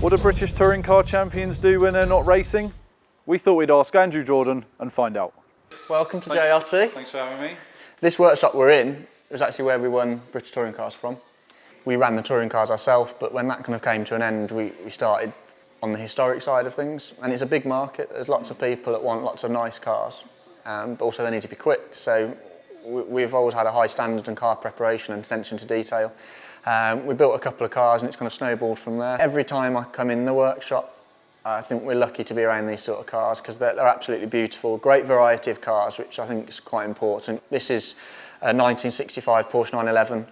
What do British touring car champions do when they're not racing? We thought we'd ask Andrew Jordan and find out. Welcome to JRT. Thanks for having me. This workshop we're in was actually where we won British touring cars from. We ran the touring cars ourselves, but when that kind of came to an end, we started on the historic side of things. And it's a big market. There's lots of people that want lots of nice cars, but also they need to be quick. So we've always had a high standard in car preparation and attention to detail. We built a couple of cars and it's kind of snowballed from there. Every time I come in the workshop, I think we're lucky to be around these sort of cars because they're absolutely beautiful. Great variety of cars, which I think is quite important. This is a 1965 Porsche 911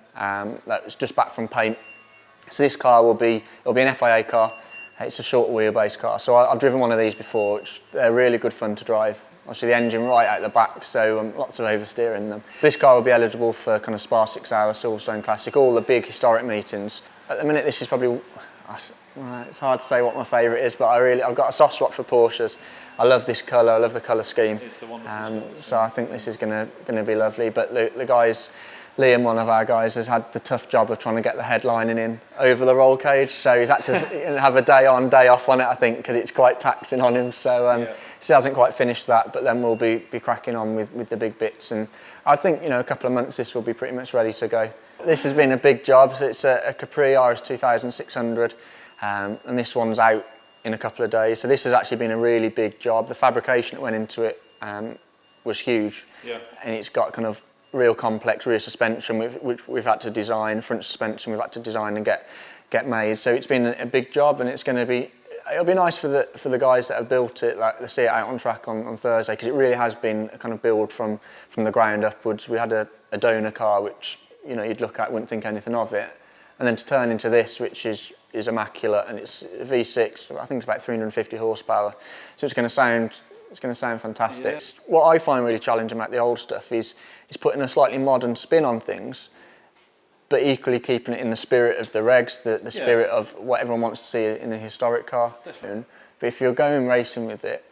that was just back from paint. So this car it'll be an FIA car. It's a short wheelbase car. So I've driven one of these before. They're really good fun to drive. Obviously the engine right out the back, so lots of oversteer in them. This car will be eligible for kind of Spa 6 Hour, Silverstone Classic, all the big historic meetings. At the minute this is probably, it's hard to say what my favourite is, but I've got a soft spot for Porsches. I love this colour, I love the colour scheme. It's a wonderful so I think this is going to be lovely. But the guys, Liam, one of our guys, has had the tough job of trying to get the headlining in over the roll cage, so he's had to have a day on, day off on it, I think, because it's quite taxing on him. So he hasn't quite finished that, but then we'll be cracking on with the big bits. And I think a couple of months this will be pretty much ready to go. This has been a big job. So it's a Capri RS 2600, and this one's out in a couple of days. So this has actually been a really big job. The fabrication that went into it was huge, and it's got kind of real complex rear suspension, which we've had to design, front suspension we've had to design and get made. So it's been a big job, and it'll be nice for the guys that have built it, like to see it out on track on Thursday, because it really has been a kind of build from the ground upwards. We had a donor car, which you'd look at, wouldn't think anything of it, and then to turn into this, which is immaculate, and it's a V6. I think it's about 350 horsepower, so it's going to sound fantastic. Yeah. What I find really challenging about the old stuff is putting a slightly modern spin on things, but equally keeping it in the spirit of the regs, the spirit of what everyone wants to see in a historic car. Definitely. But if you're going racing with it,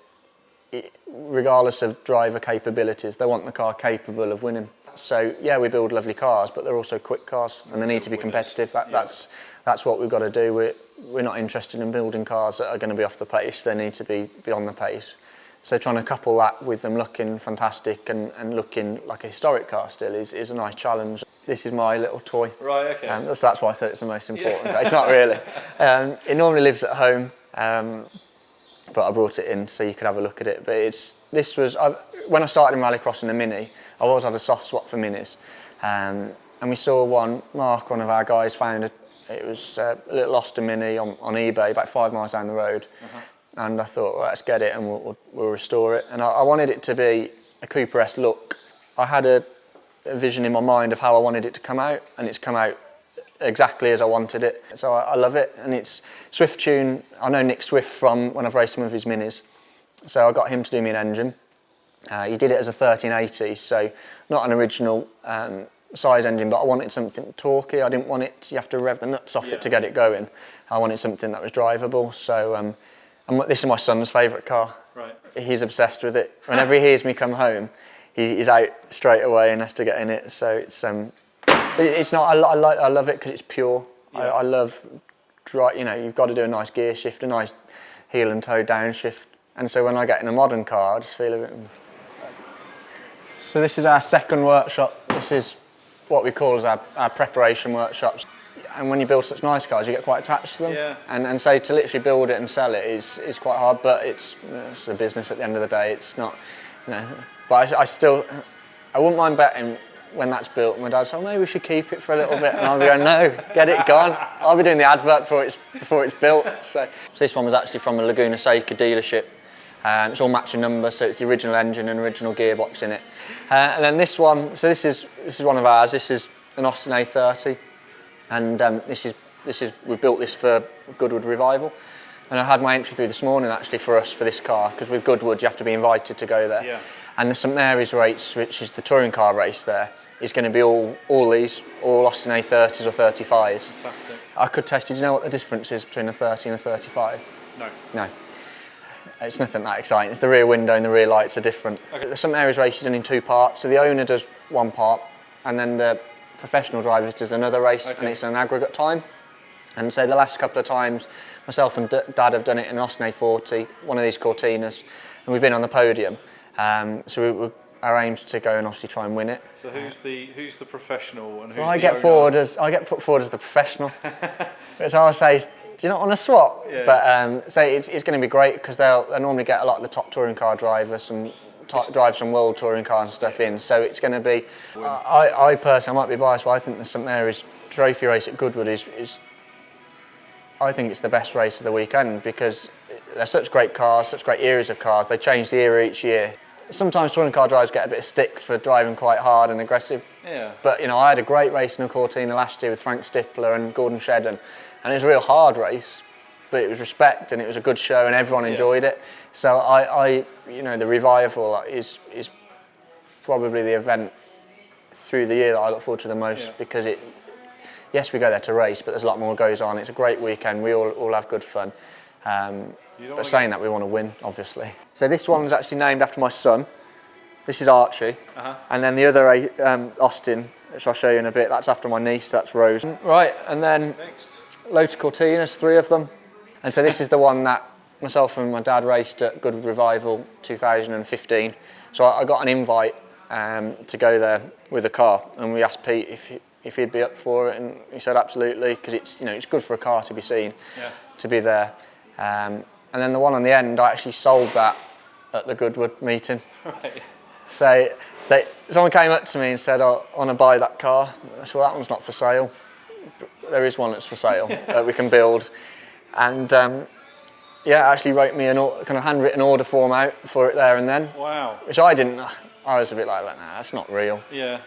regardless of driver capabilities, they want the car capable of winning. So yeah, we build lovely cars, but they're also quick cars, and they need to be competitive. That's what we've got to do. We're not interested in building cars that are going to be off the pace. They need to be on the pace. So trying to couple that with them looking fantastic and looking like a historic car still is a nice challenge. This is my little toy. Right, okay. That's why I said it's the most important. It's not really. It normally lives at home, but I brought it in so you could have a look at it. But when I started in rallycross in a Mini, I always had a soft spot for Minis. And we saw Mark, one of our guys, found it was a little Austin Mini on eBay about 5 miles down the road. And I thought, well, let's get it and we'll restore it. And I wanted it to be a Cooper-esque look. I had a vision in my mind of how I wanted it to come out, and it's come out exactly as I wanted it. So I love it, and it's Swift Tune. I know Nick Swift from when I've raced some of his Minis. So I got him to do me an engine. He did it as a 1380, so not an original size engine, but I wanted something torquey. I didn't want you have to rev the nuts off it to get it going. I wanted something that was drivable. So this is my son's favourite car. Right. He's obsessed with it. Whenever he hears me come home, he's out straight away and has to get in it. So it's not. I love it because it's pure. Yeah. I love you've got to do a nice gear shift, a nice heel and toe downshift. And so when I get in a modern car, I just feel a bit. So this is our second workshop. This is what we call as our preparation workshops. And when you build such nice cars, you get quite attached to them. Yeah. And so to literally build it and sell it is quite hard, but it's a business at the end of the day. It's not, But I wouldn't mind betting when that's built. My dad said, oh, maybe we should keep it for a little bit. And I'll be going, no, get it gone. I'll be doing the advert before it's built. So this one was actually from a Laguna Seca dealership. It's all matching numbers, so it's the original engine and original gearbox in it. And then this one, so this is one of ours. This is an Austin A30. And we've built this for Goodwood Revival. And I had my entry through this morning actually for this car, because with Goodwood you have to be invited to go there. Yeah. And the St Mary's race, which is the touring car race there, is going to be all Austin A30s or 35s. Fantastic. I could test you. Do you know what the difference is between a 30 and a 35? No. It's nothing that exciting. It's the rear window and the rear lights are different. Okay. The St Mary's race is done in 2 parts. So the owner does one part, and then the professional drivers does another race, and it's an aggregate time. And so the last couple of times, myself and Dad have done it in an Austin A40, one of these Cortinas, and we've been on the podium. Our aim's to go and obviously try and win it. So who's the professional and who's well, the I get put forward as the professional, which I would say, do you not want to swap? Yeah. But so it's going to be great because they'll normally get a lot of the top touring car drivers and drive some world touring cars and stuff in. So it's going to be. I personally, I might be biased, but I think there's something there. Is trophy race at Goodwood is. I think it's the best race of the weekend because they're such great cars, such great eras of cars. They change the era each year. Sometimes touring car drivers get a bit of stick for driving quite hard and aggressive. Yeah. But I had a great race in a Cortina last year with Frank Stippler and Gordon Shedden, and it was a real hard race, but it was respect and it was a good show and everyone enjoyed it. So the Revival is probably the event through the year that I look forward to the most because yes, we go there to race, but there's a lot more goes on. It's a great weekend. We all have good fun. But saying that, we want to win, obviously. So this one was actually named after my son. This is Archie. And then the other Austin, which I'll show you in a bit, that's after my niece, that's Rose. Right, and then Next. Lotus Cortinas, 3 of them. And so this is the one that myself and my dad raced at Goodwood Revival 2015. So I got an invite to go there with a car, and we asked Pete if he'd be up for it, and he said absolutely, because it's good for a car to be seen, to be there. And then the one on the end, I actually sold that at the Goodwood meeting. Right. So someone came up to me and said, "Oh, I want to buy that car." I said, "Well, that one's not for sale." There is one that's for sale that we can build. And actually wrote me kind of handwritten order form out for it there and then. Wow. Which I didn't. I was a bit like, nah, that's not real. Yeah.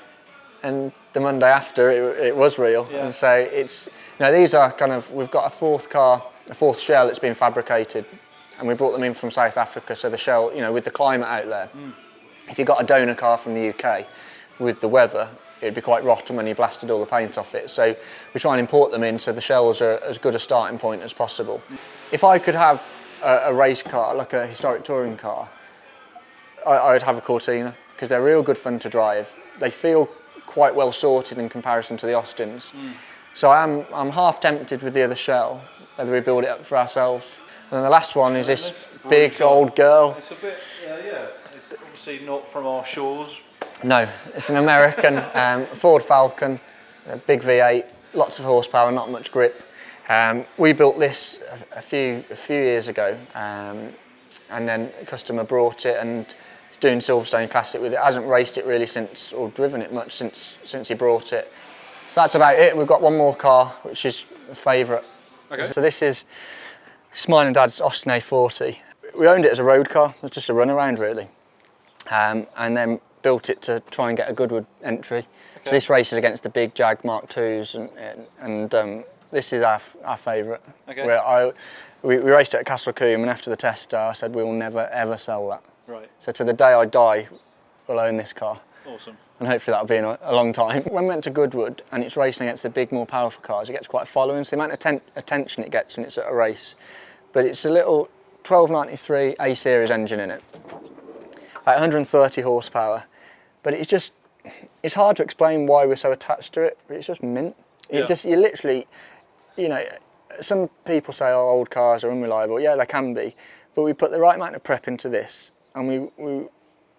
And the Monday after, it was real. Yeah. And so it's, these are kind of, we've got a fourth shell that's been fabricated, and we brought them in from South Africa. So the shell, with the climate out there, if you got a donor car from the UK, with the weather, it'd be quite rotten when you blasted all the paint off it. So we try and import them in so the shells are as good a starting point as possible. If I could have a race car, like a historic touring car, I would have a Cortina, because they're real good fun to drive. They feel quite well sorted in comparison to the Austins. So I'm half tempted with the other shell, whether we build it up for ourselves. And then the last one is this big old girl. It's a bit, it's obviously not from our shores. No, it's an American Ford Falcon, a big V8, lots of horsepower, not much grip. We built this a few years ago, and then a customer brought it and is doing Silverstone Classic with it. Hasn't raced it really since, or driven it much since he brought it. So that's about it. We've got one more car, which is a favourite. Okay. So this is mine and Dad's Austin A40. We owned it as a road car. It was just a runaround, really. And then built it to try and get a Goodwood entry. Okay. So this races against the big Jag Mark IIs, and this is our favourite. Okay. Where we raced it at Castle Combe, and after the test, I said we will never ever sell that. Right. So to the day I die, we'll own this car. Awesome. And hopefully that'll be in a long time. When we went to Goodwood and it's racing against the big, more powerful cars, it gets quite a following. So the amount of attention it gets when it's at a race. But it's a little 1293 A series engine in it, like 130 horsepower. But it's hard to explain why we're so attached to it, but it's just mint. You literally, some people say, oh, old cars are unreliable. Yeah, they can be. But we put the right amount of prep into this, and we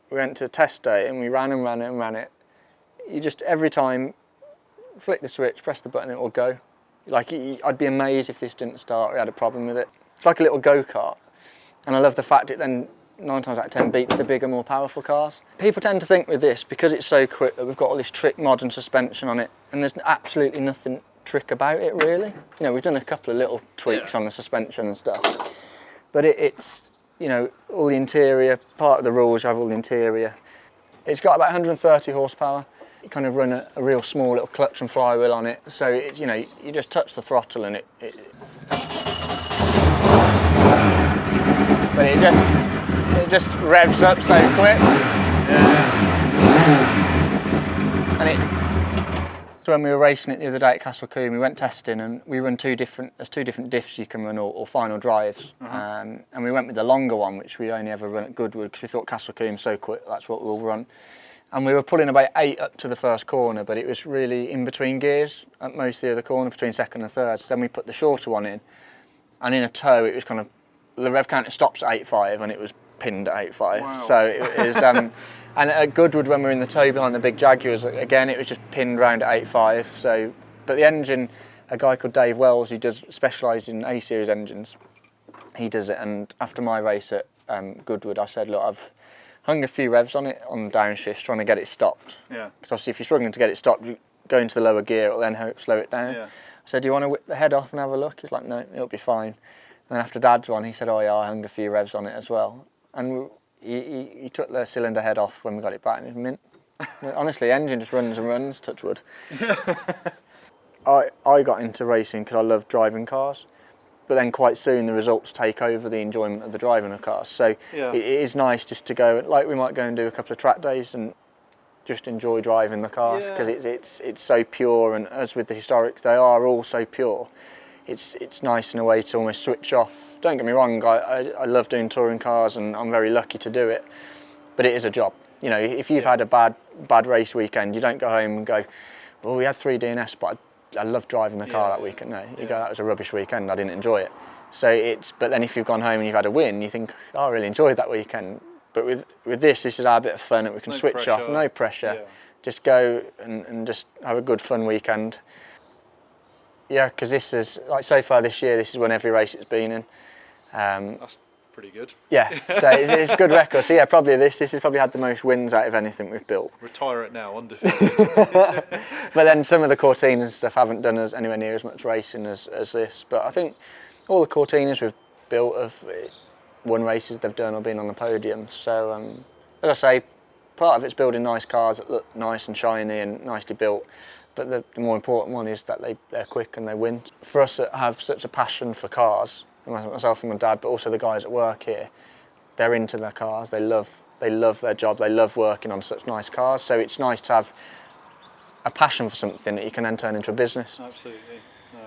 went to test day, and we ran it. You just, every time, flick the switch, press the button, it will go. Like, I'd be amazed if this didn't start, we had a problem with it. It's like a little go-kart. And I love the fact it then, 9 times out of 10, beats the bigger, more powerful cars. People tend to think with this, because it's so quick, that we've got all this trick modern suspension on it, and there's absolutely nothing trick about it, really. We've done a couple of little tweaks on the suspension and stuff. But it's, all the interior, part of the rules, you have all the interior. It's got about 130 horsepower. You kind of run a real small little clutch and flywheel on it. So, it's, you just touch the throttle and but it just revs up so quick. And so when we were racing it the other day at Castle Combe, we went testing and we run there's two different diffs you can run or final drives. And we went with the longer one, which we only ever run at Goodwood because we thought Castle Combe's so quick, that's what we'll run. and we were pulling about 8 up to the first corner, but it was really in between gears at most of the other corner, between second and third. So then we put the shorter one in, and in a toe it was kind of, the rev counter stops at 8.5 and it was pinned at 8.5. Wow. So it was, and at Goodwood when we were in the toe behind the big Jaguars, again it was just pinned round at 8.5. So, but the engine, a guy called Dave Wells, who does specialise in A-series engines, he does it, and after my race at Goodwood I said, look, I've hung a few revs on it on downshifts trying to get it stopped. Yeah. Because obviously if you're struggling to get it stopped, you go into the lower gear, it'll then help slow it down. Yeah. I said, do you want to whip the head off and have a look? He's like, no, it'll be fine. And then after Dad's one, he said, oh yeah, I hung a few revs on it as well. And he took the cylinder head off when we got it back, and it was mint. Honestly, engine just runs and runs, touch wood. I got into racing because I love driving cars. But then quite soon the results take over the enjoyment of the driving of cars. So Yeah. it is nice just to go, like we might go and do a couple of track days and just enjoy driving the cars, because it's so pure, and as with the historics, they are all so pure. It's nice in a way to almost switch off. Don't get me wrong, I love doing touring cars and I'm very lucky to do it, but it is a job. You know, if you've had a bad race weekend, you don't go home and go, well, we had 3 DNS, but I love driving the car that weekend. No, you go, that was a rubbish weekend, I didn't enjoy it. So but then if you've gone home and you've had a win, you think, oh, I really enjoyed that weekend. But with this is our bit of fun that we can switch off, no pressure. Yeah. Just go and just have a good fun weekend. Yeah, because this is, like so far this year, this is when every race it's been in. That's pretty good. Yeah, so it's a good record. So yeah, probably this has probably had the most wins out of anything we've built. Retire it now, undefeated. But then some of the Cortinas and stuff haven't done anywhere near as much racing as this. But I think all the Cortinas we've built have won races they've done or been on the podium. So as I say, part of it's building nice cars that look nice and shiny and nicely built. But the more important one is that they're quick and they win. For us that have such a passion for cars, myself and my dad, but also the guys at work here, they're into their cars. They love their job. They love working on such nice cars. So it's nice to have a passion for something that you can then turn into a business. Absolutely.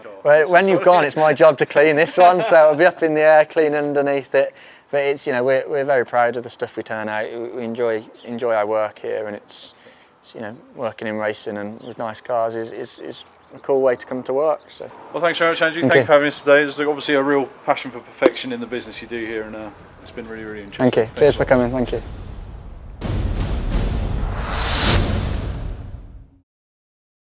No. Well, when you've gone, it's my job to clean this one, so I'll be up in the air, clean underneath it. But it's, you know, we're very proud of the stuff we turn out. We enjoy our work here, and it's you know, working in racing and with nice cars is a cool way to come to work. So. Well, thanks very much, Andrew. Thank you for having us today. There's obviously a real passion for perfection in the business you do here, and it's been really, really interesting. Thank you. Cheers for coming. Thank you.